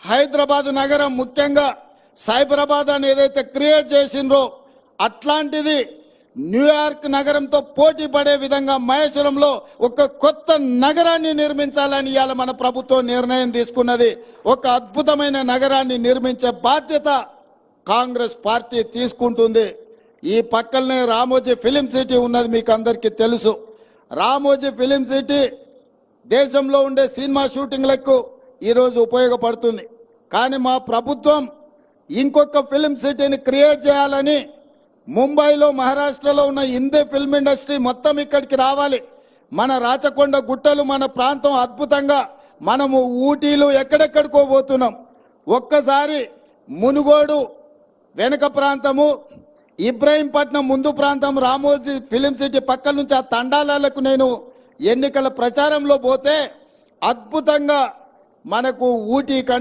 హైదరాబాద్ నగరం ముఖ్యంగా సైబరాబాద్ అని ఏదైతే క్రియేట్ చేసిండ్రో అట్లాంటిది న్యూయార్క్ నగరంతో పోటీ పడే విధంగా మహేశ్వరంలో ఒక కొత్త నగరాన్ని నిర్మించాలని ఇవాళ మన ప్రభుత్వం నిర్ణయం తీసుకున్నది. ఒక అద్భుతమైన నగరాన్ని నిర్మించే బాధ్యత కాంగ్రెస్ పార్టీ తీసుకుంటుంది. ఈ పక్కనే రామోజీ ఫిలిం సిటీ ఉన్నది, మీకు అందరికీ తెలుసు. రామోజీ ఫిలిం సిటీ దేశంలో ఉండే సినిమా షూటింగ్లకు ఈరోజు ఉపయోగపడుతుంది. కానీ మా ప్రభుత్వం ఇంకొక ఫిలిం సిటీని క్రియేట్ చేయాలని ముంబైలో మహారాష్ట్రలో ఉన్న హిందీ ఫిల్మ్ ఇండస్ట్రీ మొత్తం ఇక్కడికి రావాలి. మన రాచకొండ గుట్టలు మన ప్రాంతం అద్భుతంగా, మనము ఊటీలు ఎక్కడెక్కడికో పోతున్నాం. ఒక్కసారి మునుగోడు వెనుక ప్రాంతము, ఇబ్రాహీంపట్నం ముందు ప్రాంతం, రామోజీ ఫిలిం సిటీ పక్కల నుంచి ఆ తండాలకు నేను ఎన్నికల ప్రచారంలో పోతే అద్భుతంగా మనకు ఊటీ కంటే